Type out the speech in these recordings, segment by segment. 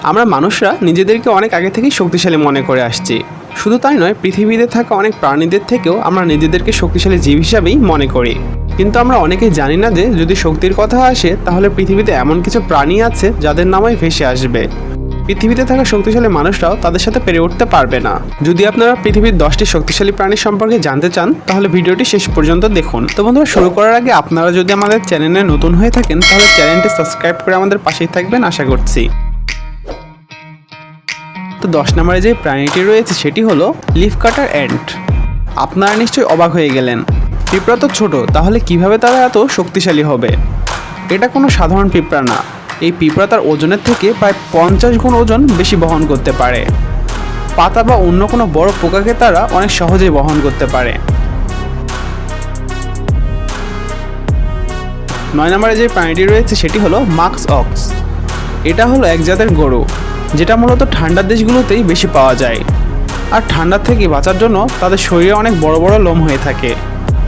আমরা মানুষরা নিজেদেরকে অনেক আগে থেকেই শক্তিশালী মনে করে আসছি। শুধু তাই নয়, পৃথিবীতে থাকা অনেক প্রাণীদের থেকেও আমরা নিজেদেরকে শক্তিশালী জীব হিসাবেই মনে করি। কিন্তু আমরা অনেকেই জানি না যে যদি শক্তির কথা আসে তাহলে পৃথিবীতে এমন কিছু প্রাণী আছে যাদের নামই ভেসে আসবে। পৃথিবীতে থাকা শক্তিশালী মানুষরাও তাদের সাথে পেরে উঠতে পারবে না। যদি আপনারা পৃথিবীর 10টি শক্তিশালী প্রাণী সম্পর্কে জানতে চান তাহলে ভিডিওটি শেষ পর্যন্ত দেখুন। তো বন্ধুরা, শুরু করার আগে আপনারা যদি আমাদের চ্যানেলে নতুন হয়ে থাকেন তাহলে চ্যানেলটি সাবস্ক্রাইব করে আমাদের পাশেই থাকবেন আশা করছি। তো 10 নম্বরে যে প্রাণীটি রয়েছে সেটি হলো লিফ কাটার অ্যান্ট। আপনারা নিশ্চয়ই অবাক হয়ে গেলেন, পিঁপড়া তো ছোট, তাহলে কিভাবে তারা এত শক্তিশালী হবে? এটা কোনো সাধারণ পিঁপড়া না। এই পিঁপড়া তার ওজনের থেকে প্রায় 50 গুণ ওজন বেশি বহন করতে পারে। পাতা বা অন্য কোনো বড় পোকাকে তারা অনেক সহজেই বহন করতে পারে। 9 নম্বরে যে প্রাণীটি রয়েছে সেটি হলো মাক্স অক্স। এটা হলো এক জাতের গরু যেটা মূলত ঠান্ডার দেশগুলোতেই বেশি পাওয়া যায়। আর ঠান্ডার থেকে বাঁচার জন্য তাদের শরীরে অনেক বড় বড় লোম হয়ে থাকে।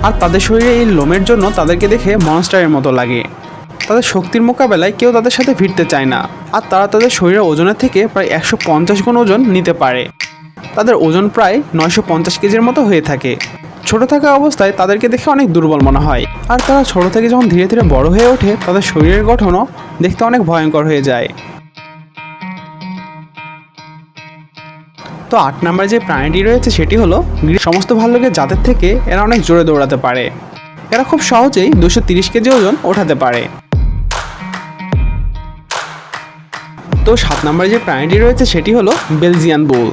আর তাদের শরীরে এই লোমের জন্য তাদেরকে দেখে মনস্টারের মতো লাগে। তাদের শক্তির মোকাবেলায় কেউ তাদের সাথে ভিড়তে চায় না। আর তারা তাদের শরীরের ওজনের থেকে প্রায় 150 গুণ ওজন নিতে পারে। তাদের ওজন প্রায় 950 কেজির মতো হয়ে থাকে। ছোট থাকা অবস্থায় তাদেরকে দেখে অনেক দুর্বল মনে হয়। আর তারা ছোট থেকে যখন ধীরে ধীরে বড় হয়ে ওঠে তাদের শরীরের গঠনও দেখতে অনেক ভয়ঙ্কর হয়ে যায়। তো 8 নম্বরে যে প্রাণীটি রয়েছে সেটি হলো সমস্ত ভাল্লুকের জাতের থেকে এরা অনেক জোরে দৌড়াতে পারে। এরা খুব সহজেই 230 কেজি ওজন ওঠাতে পারে। তো 7 নম্বরে যে প্রাণীটি রয়েছে সেটি হলো বেলজিয়ান বুল।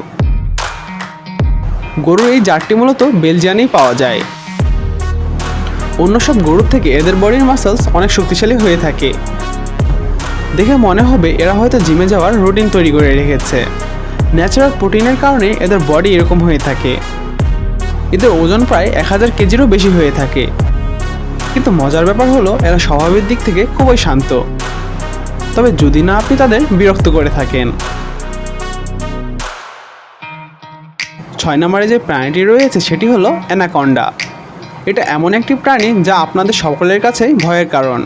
গরুর এই জাতটি মূলত বেলজিয়ানেই পাওয়া যায়। অন্য সব গরুর থেকে এদের বডির মাসলস অনেক শক্তিশালী হয়ে থাকে। দেখে মনে হবে এরা হয়তো জিমে যাওয়ার রুটিন তৈরি করে রেখেছে। ন্যাচারাল প্রোটিনের কারণে এদের বডি এরকম হয়ে থাকে। এদের ওজন প্রায় 1000 কেজিরও বেশি হয়ে থাকে। কিন্তু মজার ব্যাপার হলো এরা স্বভাবের দিক থেকে খুবই শান্ত, তবে যদি না আপনি তাদের বিরক্ত করে থাকেন। 6 নম্বরে যে প্রাণীটি রয়েছে সেটি হলো অ্যানাকন্ডা। এটা এমন একটি প্রাণী যা আপনাদের সকলের কাছেই ভয়ের কারণ।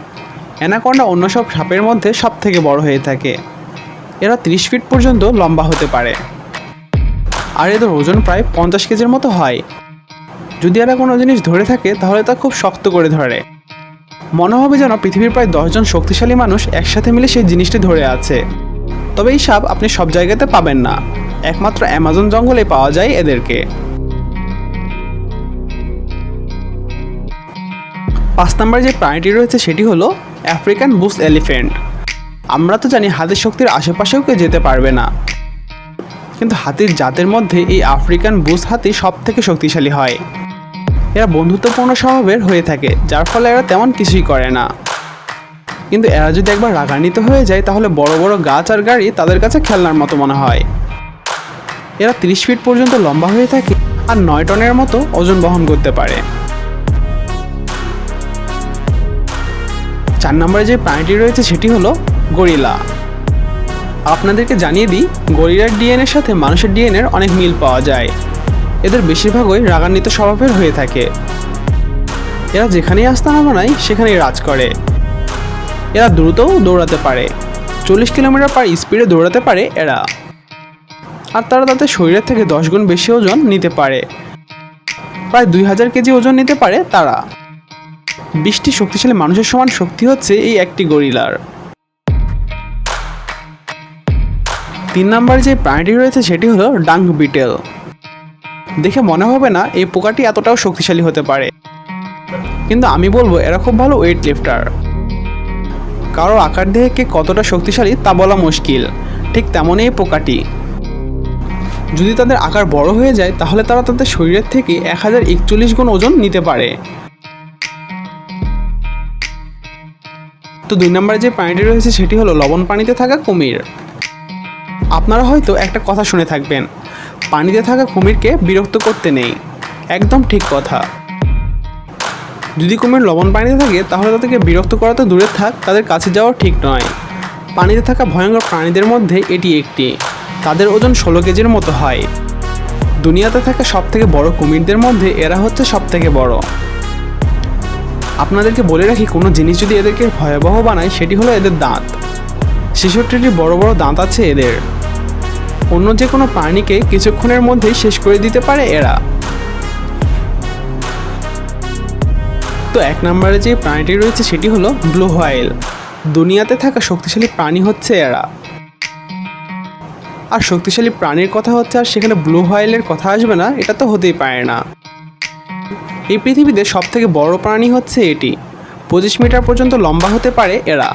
অ্যানাকন্ডা অন্য সব সাপের মধ্যে সব থেকে বড় হয়ে থাকে। এরা 30 ফিট পর্যন্ত লম্বা হতে পারে। আর এদের ওজন প্রায় 50 কেজির মতো হয়। যদি এরা কোনো জিনিস ধরে থাকে তাহলে তা খুব শক্ত করে ধরে। মনে হবে যেন পৃথিবীর প্রায় 10 জন শক্তিশালী মানুষ একসাথে মিলে সেই জিনিসটি ধরে আছে। তবে এই সাপ আপনি সব জায়গাতে পাবেন না, একমাত্র অ্যামাজন জঙ্গলে পাওয়া যায় এদেরকে। 5 নম্বরে যে প্রাণীটি রয়েছে সেটি হলো আফ্রিকান বুশ এলিফ্যান্ট। আমরা তো জানি হাতির শক্তির আশেপাশেও কেউ যেতে পারবে না, কিন্তু হাতির জাতের মধ্যে এই আফ্রিকান বুশ হাতি সব থেকে শক্তিশালী হয়। এরা বন্ধুত্বপূর্ণ স্বভাবের হয়ে থাকে, যার ফলে এরা তেমন কিছুই করে না। কিন্তু এরা যদি একবার রাগান্বিত হয়ে যায় তাহলে বড় বড় গাছ আর গাড়ি তাদের কাছে খেলনার মতো মনে হয়। এরা 30 ফিট পর্যন্ত লম্বা হয়ে থাকে আর 9 টনের মতো ওজন বহন করতে পারে। 4 নম্বরে যে প্রাণীটি রয়েছে সেটি হলো গরিলা। আপনাদেরকে জানিয়ে দিই, গরিলার ডিএনএর সাথে মানুষের ডিএনএর অনেক মিল পাওয়া যায়। এদের বেশিরভাগই রাগান্বিত স্বভাবের হয়ে থাকে। এরা যেখানেই আস্তানা বানায় সেখানেই রাজ করে। এরা দ্রুতও দৌড়াতে পারে, 40 কিলোমিটার পার স্পিডে দৌড়াতে পারে এরা। আর তারা তাদের শরীরের থেকে 10 গুণ বেশি ওজন নিতে পারে, প্রায় 2000 কেজি ওজন নিতে পারে তারা। 20টি শক্তিশালী মানুষের সমান শক্তি হচ্ছে এই একটি গরিলার। 3 নম্বরে যে প্রাণীটি রয়েছে সেটি হলো ডাং বিটেল। দেখে মনে হবে না এই পোকাটি এতটাও শক্তিশালী হতে পারে, কিন্তু আমি বলবো এরা খুব ভালো ওয়েট লিফটার। কারো আকার দেখে কে কতটা শক্তিশালী তা বলা মুশকিল, ঠিক তেমনই এই পোকাটি। যদি তাদের আকার বড় হয়ে যায় তাহলে তারা তাদের শরীরের থেকে 1041 গুণ ওজন নিতে পারে। তো 2 নম্বরে যে প্রাণীটি রয়েছে সেটি হলো লবণ পানিতে থাকা কুমির। আপনারা হয়তো একটা কথা শুনে থাকবেন, পানিতে থাকা কুমিরকে বিরক্ত করতে নেই। একদম ঠিক কথা। যদি কুমির লবণ পানিতে থাকে তাহলে তাদেরকে বিরক্ত করা তো দূরে থাক, তাদের কাছে যাওয়া ঠিক নয়। পানিতে থাকা ভয়ঙ্কর প্রাণীদের মধ্যে এটি একটি। তাদের ওজন 16 কেজির মতো হয়। দুনিয়াতে থাকা সব থেকে বড় কুমিরদের মধ্যে এরা হচ্ছে সব থেকে বড়। আপনাদেরকে বলে রাখি, কোনো জিনিস যদি এদেরকে ভয়াবহ বানায় সেটি হলো এদের দাঁত। 66টি বড় বড় দাঁত আছে এদের। অন্য যে কোনো প্রাণীকে কিছুক্ষণের মধ্যেই শেষ করে দিতে পারে এরা। তো 1 নম্বরে যে প্রাণীটি রয়েছে সেটি হলো ব্লু হোয়াইল। দুনিয়াতে থাকা শক্তিশালী প্রাণী হচ্ছে এরা। আর শক্তিশালী প্রাণীর কথা হচ্ছে আর সেখানে ব্লু হোয়াইলের কথা আসবে না, এটা তো হতেই পারে না। এই পৃথিবীতে সবথেকে বড় প্রাণী হচ্ছে এটি। 25 মিটার পর্যন্ত লম্বা হতে পারে এরা।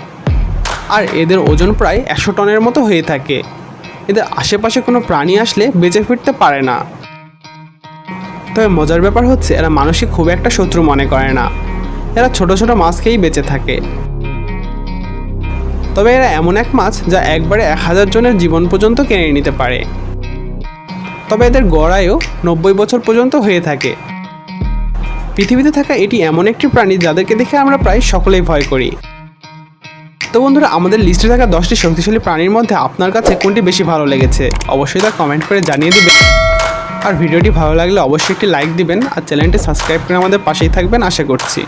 আর এদের ওজন প্রায় 100 টনের মতো হয়ে থাকে। এদের আশেপাশে কোনো প্রাণী আসলে বেঁচে ফিরতে পারে না। তবে মজার ব্যাপার হচ্ছে এরা মানুষকে খুব একটা শত্রু মনে করে না। এরা ছোট ছোট মাছ খেয়েই বেঁচে থাকে। তবে এরা এমন এক মাছ যা একবারে 1000 জনের জীবন পর্যন্ত কেড়ে নিতে পারে। তবে এদের গড় আয়ু 90 বছর পর্যন্ত হয়ে থাকে। পৃথিবীতে থাকা এটি এমন একটি প্রাণী যাদেরকে দেখে আমরা প্রায় সকলেই ভয় করি। তো বন্ধুরা, আমাদের লিস্টে থাকা 10টি শক্তিশালী প্রাণীর মধ্যে আপনার কাছে কোনটি বেশি ভালো লেগেছে অবশ্যই তা কমেন্ট করে জানিয়ে দিবেন। আর ভিডিওটি ভালো লাগলে অবশ্যই একটি লাইক দিবেন আর চ্যানেলটি সাবস্ক্রাইব করে আমাদের পাশেই থাকবেন আশা করছি।